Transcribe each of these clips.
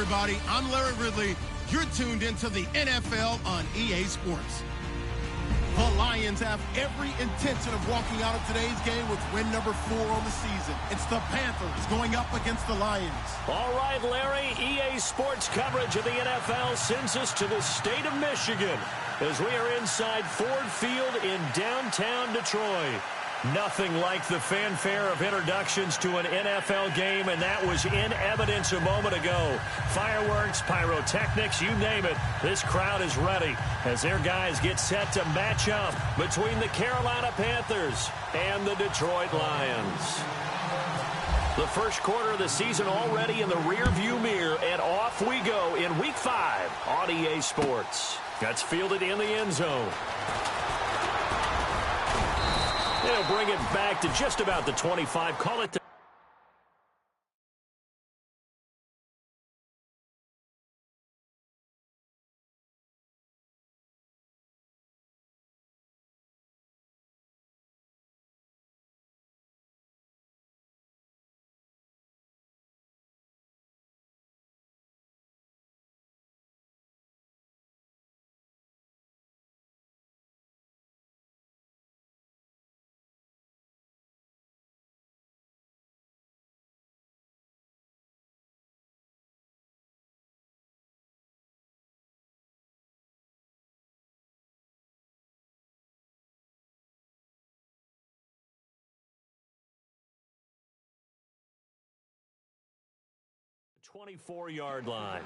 everybody. I'm Larry Ridley. You're tuned into the NFL on EA Sports. The Lions have every intention of walking out of today's game with win number 4 on the season. It's the Panthers going up against the Lions. All right, Larry, EA Sports coverage of the NFL sends us to the state of Michigan as we are inside Ford Field in downtown Detroit. Nothing like the fanfare of introductions to an NFL game, and that was in evidence a moment ago. Fireworks, pyrotechnics, you name it. This crowd is ready as their guys get set to match up between the Carolina Panthers and the Detroit Lions. The first quarter of the season already in the rearview mirror, and off we go in Week 5 on EA Sports. That's fielded in the end zone. They'll bring it back to just about the 25. Call it the 24-yard line.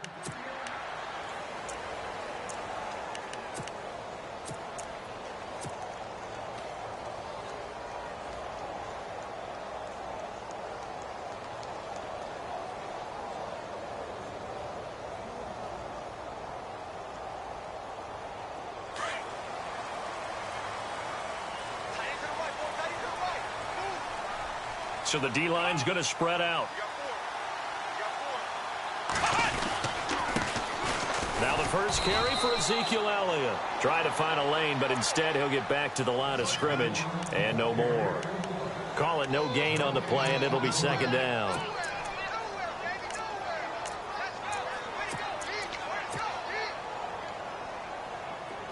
So the D-line's going to spread out. Now the first carry for Ezekiel Elliott. Try to find a lane, but instead he'll get back to the line of scrimmage and no more. Call it no gain on the play, and it'll be second down.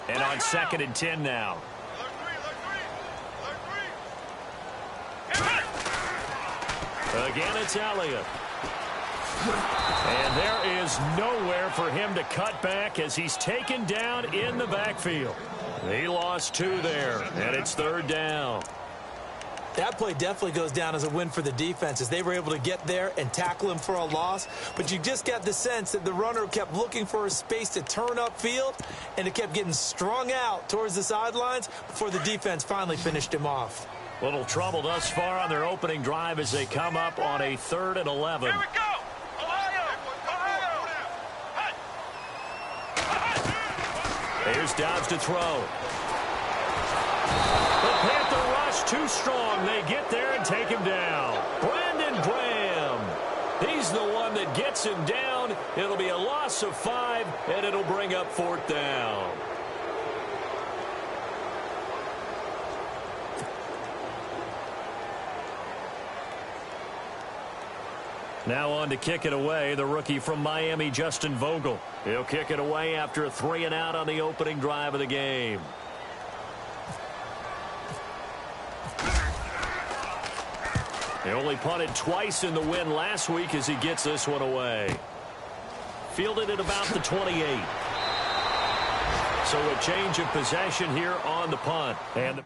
And on 2nd and 10 now. Again, it's Elliott. And there is nowhere for him to cut back as he's taken down in the backfield. He lost 2 there, and it's 3rd down. That play definitely goes down as a win for the defense as they were able to get there and tackle him for a loss. But you just got the sense that the runner kept looking for a space to turn upfield, and it kept getting strung out towards the sidelines before the defense finally finished him off. Little trouble thus far on their opening drive as they come up on a 3rd and 11. Here we go! Here's Dobbs to throw. The Panther rush too strong. They get there and take him down. Brandon Graham. He's the one that gets him down. It'll be a loss of 5, and it'll bring up 4th down. Now on to kick it away, the rookie from Miami, Justin Vogel. He'll kick it away after a 3-and-out on the opening drive of the game. He only punted twice in the win last week as he gets this one away. Fielded at about the 28. So a change of possession here on the punt. And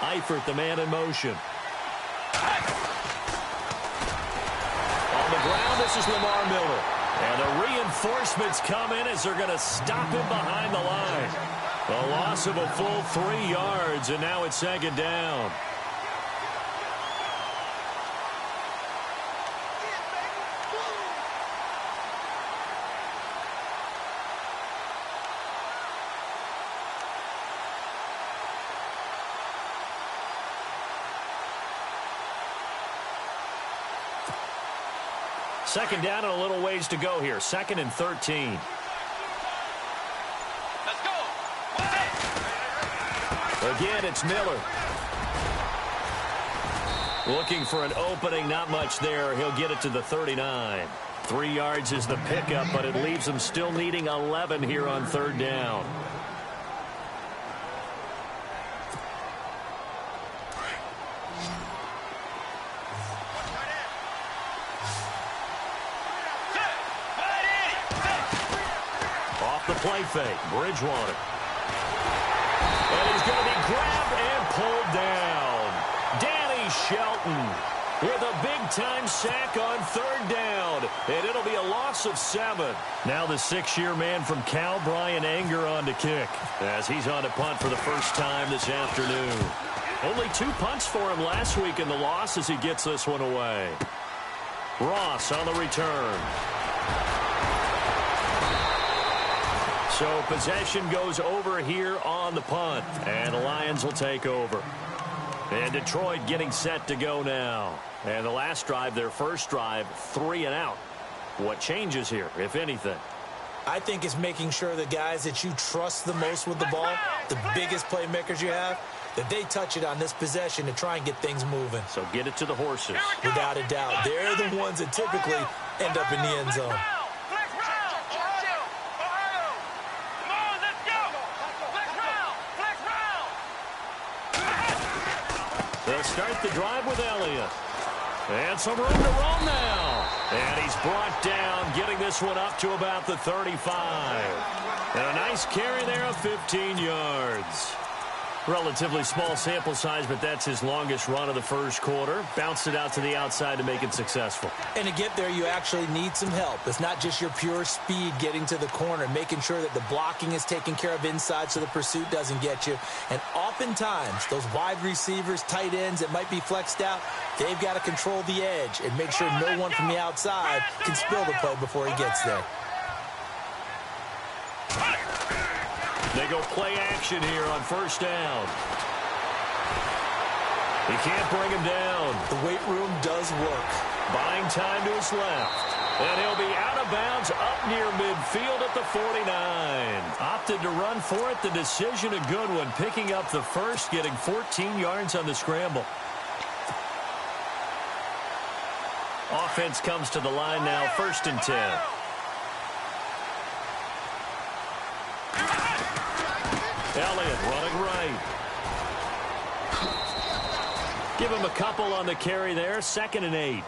Eifert, the man in motion. On the ground, this is Lamar Miller. And the reinforcements come in as they're going to stop him behind the line. A loss of a full 3 yards, and now it's 2nd down. Second down and a little ways to go here. 2nd and 13. Let's go. Again, it's Miller. Looking for an opening, not much there. He'll get it to the 39. 3 yards is the pickup, but it leaves them still needing 11 here on 3rd down. Off the play fake, Bridgewater. And he's going to be grabbed and pulled down. Danny Shelton with a big-time sack on 3rd down. And it'll be a loss of 7. Now the 6-year man from Cal, Brian Anger, on to kick, as he's on to punt for the first time this afternoon. Only 2 punts for him last week in the loss as he gets this one away. Ross on the return. So possession goes over here on the punt, and the Lions will take over. And Detroit getting set to go now. And the last drive, their first drive, 3 and out. What changes here, if anything? I think it's making sure the guys that you trust the most with the ball, the biggest playmakers you have, that they touch it on this possession to try and get things moving. So get it to the horses. Without a doubt. They're the ones that typically end up in the end zone. They'll start the drive with Elliott. And some room to roam now. And he's brought down, getting this one up to about the 35. And a nice carry there of 15 yards. Relatively small sample size, but that's his longest run of the first quarter. Bounced it out to the outside to make it successful. And to get there, you actually need some help. It's not just your pure speed getting to the corner, making sure that the blocking is taken care of inside so the pursuit doesn't get you. And oftentimes, those wide receivers, tight ends that might be flexed out, they've got to control the edge and make sure no one from the outside can spill the play before he gets there. They go play action here on 1st down. He can't bring him down. The weight room does work. Buying time to his left. And he'll be out of bounds up near midfield at the 49. Opted to run for it. The decision a good one. Picking up the first, getting 14 yards on the scramble. Offense comes to the line now, 1st and 10. Elliott running right. Give him a couple on the carry there. 2nd and 8.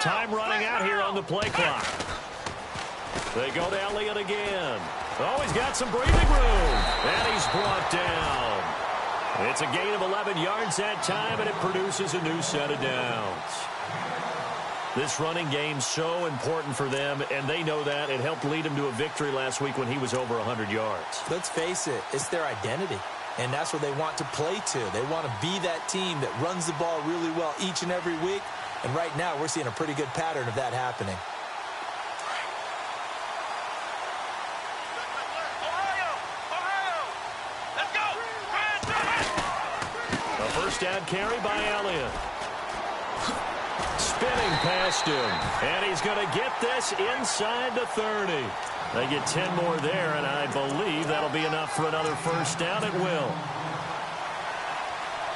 Time running out here on the play clock. They go to Elliott again. Oh, he's got some breathing room. And he's brought down. It's a gain of 11 yards that time, and it produces a new set of downs. This running game's so important for them, and they know that. It helped lead them to a victory last week when he was over 100 yards. Let's face it, it's their identity. And that's what they want to play to. They want to be that team that runs the ball really well each and every week. And right now, we're seeing a pretty good pattern of that happening. A first down carry by Elliott. Spinning past him. And he's going to get this inside the 30. They get 10 more there, and I believe that'll be enough for another first down. It will.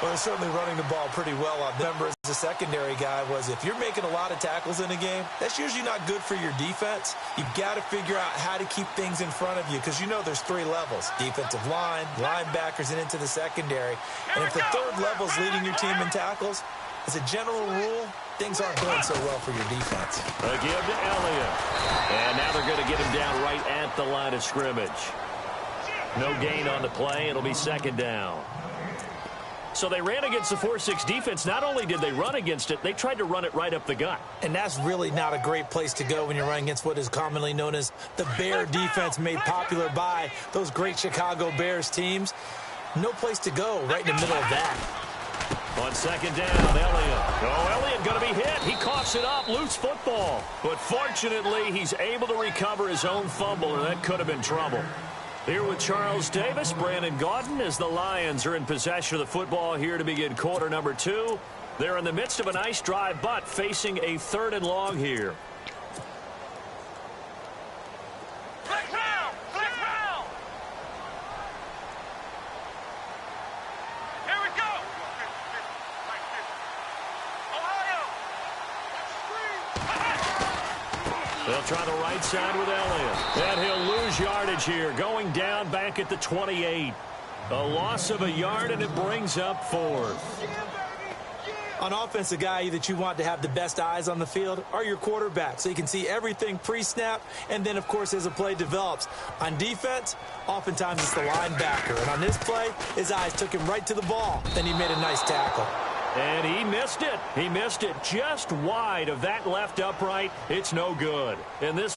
Well, they're certainly running the ball pretty well. I remember as a secondary guy was if you're making a lot of tackles in a game, that's usually not good for your defense. You've got to figure out how to keep things in front of you because you know there's 3 levels, defensive line, linebackers, and into the secondary. And if the 3rd level is leading your team in tackles, as a general rule, things aren't going so well for your defense. A give to Elliott. And now they're going to get him down right at the line of scrimmage. No gain on the play. It'll be 2nd down. So they ran against the 4-6 defense. Not only did they run against it, they tried to run it right up the gut. And that's really not a great place to go when you're running against what is commonly known as the Bear defense, made popular by those great Chicago Bears teams. No place to go right in the middle of that. On second down, Elliott. Oh, Elliott going to be hit. He coughs it up. Loose football. But fortunately, he's able to recover his own fumble, or that could have been trouble. Here with Charles Davis, Brandon Gaudin, as the Lions are in possession of the football here to begin quarter number 2. They're in the midst of a nice drive, but facing a 3rd and long here. They'll try the right side with Elliott. And he'll lose yardage here, going down back at the 28. A loss of a yard, and it brings up 4th. On offense, the guy that you want to have the best eyes on the field are your quarterback, so you can see everything pre-snap, and then, of course, as the play develops. On defense, oftentimes it's the linebacker. And on this play, his eyes took him right to the ball. Then he made a nice tackle. And he missed it. He missed it just wide of that left upright. It's no good. And this